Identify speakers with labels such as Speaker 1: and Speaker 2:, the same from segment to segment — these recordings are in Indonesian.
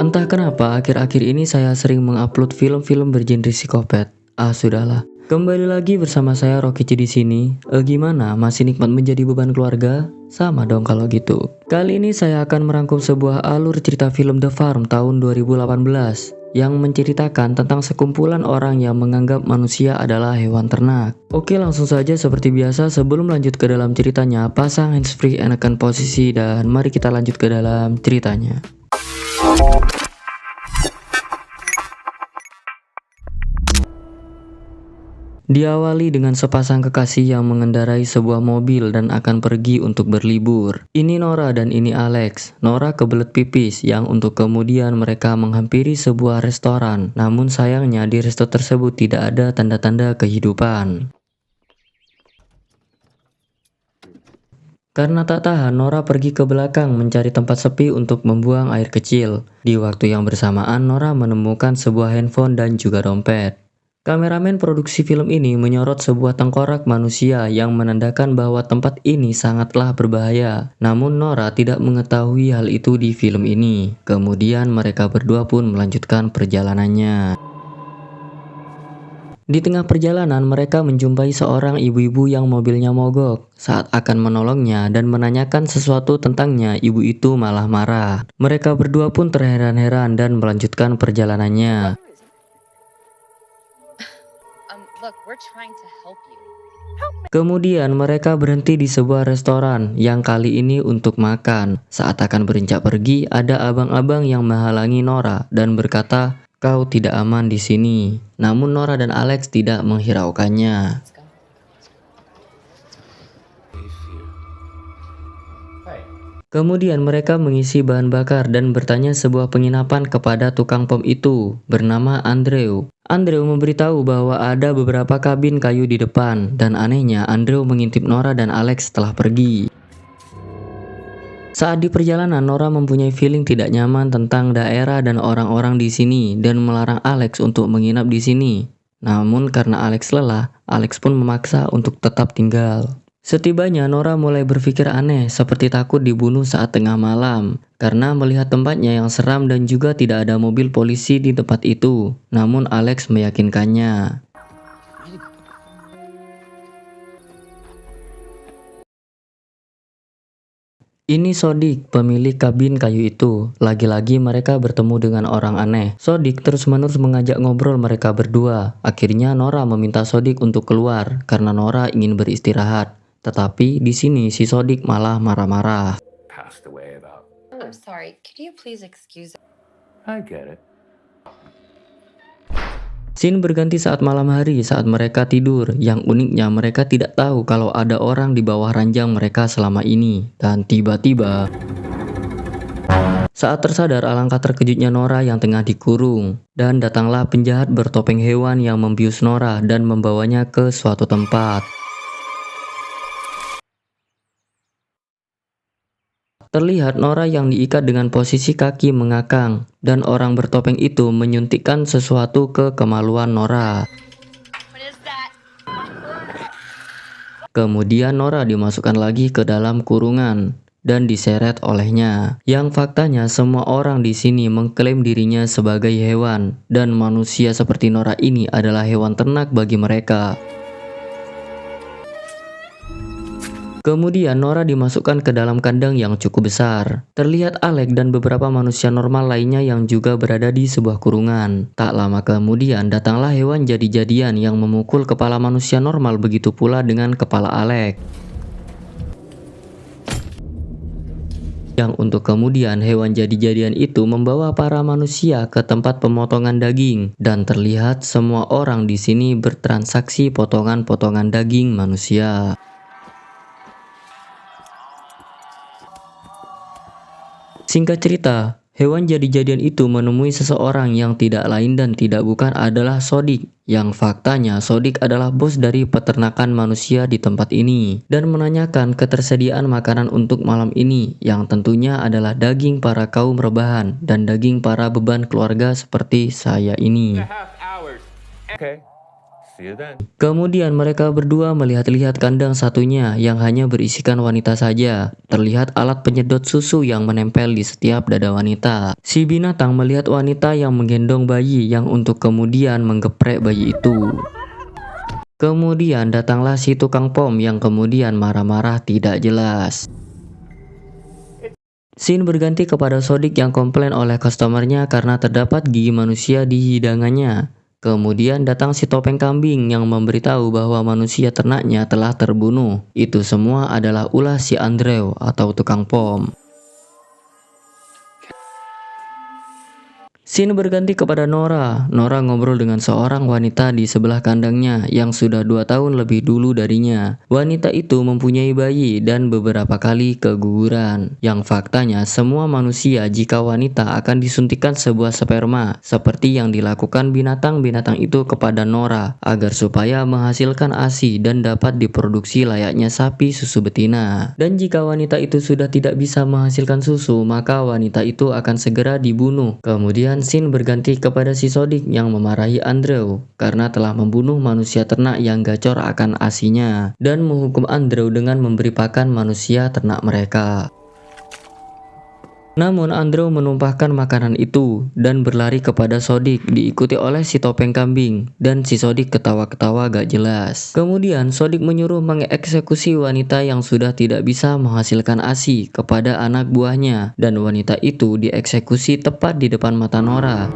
Speaker 1: Entah kenapa akhir-akhir ini saya sering mengupload film-film bergenre psikopat. Sudahlah. Kembali lagi bersama saya Rocky di sini. Gimana? Masih nikmat menjadi beban keluarga? Sama dong kalau gitu. Kali ini saya akan merangkum sebuah alur cerita film The Farm tahun 2018 yang menceritakan tentang sekumpulan orang yang menganggap manusia adalah hewan ternak. Oke, langsung saja seperti biasa, sebelum lanjut ke dalam ceritanya, pasang handsfree, enakan posisi, dan mari kita lanjut ke dalam ceritanya. Diawali dengan sepasang kekasih yang mengendarai sebuah mobil dan akan pergi untuk berlibur. Ini Nora dan ini Alex. Nora kebelet pipis yang untuk kemudian mereka menghampiri sebuah restoran. Namun sayangnya di resto tersebut tidak ada tanda-tanda kehidupan. Karena tak tahan, Nora pergi ke belakang mencari tempat sepi untuk membuang air kecil. Di waktu yang bersamaan, Nora menemukan sebuah handphone dan juga dompet. Kameramen produksi film ini menyorot sebuah tengkorak manusia yang menandakan bahwa tempat ini sangatlah berbahaya. Namun Nora tidak mengetahui hal itu di film ini. Kemudian mereka berdua pun melanjutkan perjalanannya. Di tengah perjalanan mereka menjumpai seorang ibu-ibu yang mobilnya mogok. Saat akan menolongnya dan menanyakan sesuatu tentangnya, ibu itu malah marah. Mereka berdua pun terheran-heran dan melanjutkan perjalanannya. Kemudian mereka berhenti di sebuah restoran yang kali ini untuk makan. Saat akan beranjak pergi, ada abang-abang yang menghalangi Nora dan berkata, "Kau tidak aman di sini." Namun Nora dan Alex tidak menghiraukannya. Kemudian mereka mengisi bahan bakar dan bertanya sebuah penginapan kepada tukang pom itu bernama Andrew. Andrew memberitahu bahwa ada beberapa kabin kayu di depan, dan anehnya Andrew mengintip Nora dan Alex setelah pergi. Saat di perjalanan, Nora mempunyai feeling tidak nyaman tentang daerah dan orang-orang di sini dan melarang Alex untuk menginap di sini. Namun karena Alex lelah, Alex pun memaksa untuk tetap tinggal. Setibanya, Nora mulai berpikir aneh, seperti takut dibunuh saat tengah malam, karena melihat tempatnya yang seram dan juga tidak ada mobil polisi di tempat itu. Namun Alex meyakinkannya. Ini Sodik, pemilik kabin kayu itu. Lagi-lagi mereka bertemu dengan orang aneh. Sodik terus-menerus mengajak ngobrol mereka berdua. Akhirnya Nora meminta Sodik untuk keluar, karena Nora ingin beristirahat. Tetapi di sini si Sodik malah marah-marah.
Speaker 2: I'm sorry, could you please excuse me?
Speaker 3: I get it.
Speaker 1: Scene berganti saat malam hari saat mereka tidur. Yang uniknya mereka tidak tahu kalau ada orang di bawah ranjang mereka selama ini. Dan tiba-tiba saat tersadar, alangkah terkejutnya Nora yang tengah dikurung. Dan datanglah penjahat bertopeng hewan yang membius Nora dan membawanya ke suatu tempat. Terlihat Nora yang diikat dengan posisi kaki mengakang, dan orang bertopeng itu menyuntikkan sesuatu ke kemaluan Nora. Kemudian Nora dimasukkan lagi ke dalam kurungan dan diseret olehnya. Yang faktanya semua orang di sini mengklaim dirinya sebagai hewan, dan manusia seperti Nora ini adalah hewan ternak bagi mereka. Kemudian Nora dimasukkan ke dalam kandang yang cukup besar. Terlihat Alex dan beberapa manusia normal lainnya yang juga berada di sebuah kurungan. Tak lama kemudian datanglah hewan jadi-jadian yang memukul kepala manusia normal, begitu pula dengan kepala Alex. Yang untuk kemudian hewan jadi-jadian itu membawa para manusia ke tempat pemotongan daging, dan terlihat semua orang di sini bertransaksi potongan-potongan daging manusia. Singkat cerita, hewan jadi-jadian itu menemui seseorang yang tidak lain dan tidak bukan adalah Sodik. Yang faktanya Sodik adalah bos dari peternakan manusia di tempat ini, dan menanyakan ketersediaan makanan untuk malam ini, yang tentunya adalah daging para kaum rebahan dan daging para beban keluarga seperti saya ini.
Speaker 3: Okay. See you then.
Speaker 1: Kemudian mereka berdua melihat-lihat kandang satunya yang hanya berisikan wanita saja. Terlihat alat penyedot susu yang menempel di setiap dada wanita. Si binatang melihat wanita yang menggendong bayi yang untuk kemudian menggeprek bayi itu. Kemudian datanglah si tukang pom yang kemudian marah-marah tidak jelas. Scene berganti kepada Sodik yang komplain oleh customernya karena terdapat gigi manusia di hidangannya. Kemudian datang si topeng kambing yang memberitahu bahwa manusia ternaknya telah terbunuh. Itu semua adalah ulah si Andrew atau tukang pom. Scene berganti kepada Nora. Nora ngobrol dengan seorang wanita di sebelah kandangnya yang sudah 2 tahun lebih dulu darinya. Wanita itu mempunyai bayi dan beberapa kali keguguran. Yang faktanya semua manusia jika wanita akan disuntikan sebuah sperma seperti yang dilakukan binatang-binatang itu kepada Nora agar supaya menghasilkan ASI dan dapat diproduksi layaknya sapi susu betina. Dan jika wanita itu sudah tidak bisa menghasilkan susu, maka wanita itu akan segera dibunuh. Kemudian scene berganti kepada si Sodik yang memarahi Andrew karena telah membunuh manusia ternak yang gacor akan asinya dan menghukum Andrew dengan memberi pakan manusia ternak mereka. Namun Andrew menumpahkan makanan itu dan berlari kepada Sodik diikuti oleh si topeng kambing dan si Sodik ketawa-ketawa gak jelas. Kemudian Sodik menyuruh mengeksekusi wanita yang sudah tidak bisa menghasilkan ASI kepada anak buahnya dan wanita itu dieksekusi tepat di depan mata Nora.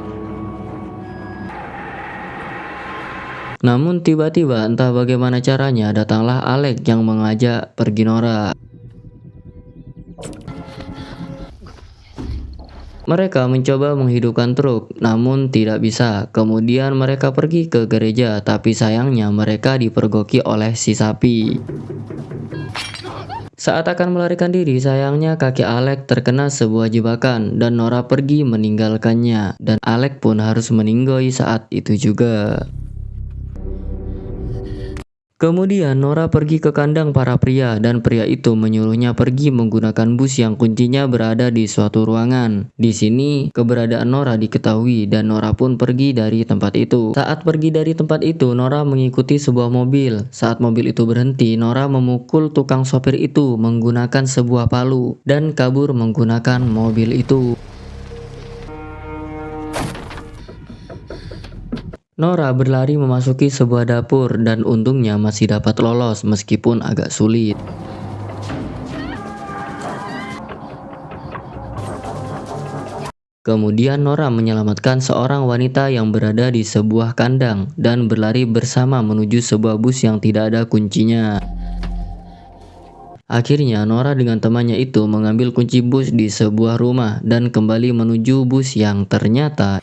Speaker 1: Namun tiba-tiba entah bagaimana caranya datanglah Alex yang mengajak pergi Nora. Mereka mencoba menghidupkan truk, namun tidak bisa. Kemudian mereka pergi ke gereja, tapi sayangnya mereka dipergoki oleh si sapi. Saat akan melarikan diri, sayangnya kaki Alex terkena sebuah jebakan dan Nora pergi meninggalkannya. Dan Alex pun harus meninggoy saat itu juga. Kemudian Nora pergi ke kandang para pria dan pria itu menyuruhnya pergi menggunakan bus yang kuncinya berada di suatu ruangan. Di sini keberadaan Nora diketahui dan Nora pun pergi dari tempat itu. Saat pergi dari tempat itu, Nora mengikuti sebuah mobil. Saat mobil itu berhenti, Nora memukul tukang sopir itu menggunakan sebuah palu dan kabur menggunakan mobil itu. Nora berlari memasuki sebuah dapur dan untungnya masih dapat lolos meskipun agak sulit. Kemudian Nora menyelamatkan seorang wanita yang berada di sebuah kandang dan berlari bersama menuju sebuah bus yang tidak ada kuncinya. Akhirnya Nora dengan temannya itu mengambil kunci bus di sebuah rumah dan kembali menuju bus yang ternyata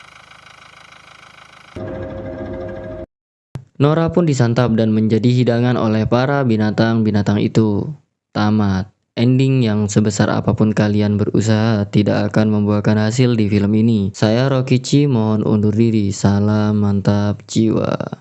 Speaker 1: Nora pun disantap dan menjadi hidangan oleh para binatang-binatang itu. Tamat. Ending yang sebesar apapun kalian berusaha tidak akan membuahkan hasil di film ini. Saya Rokichi mohon undur diri. Salam mantap jiwa.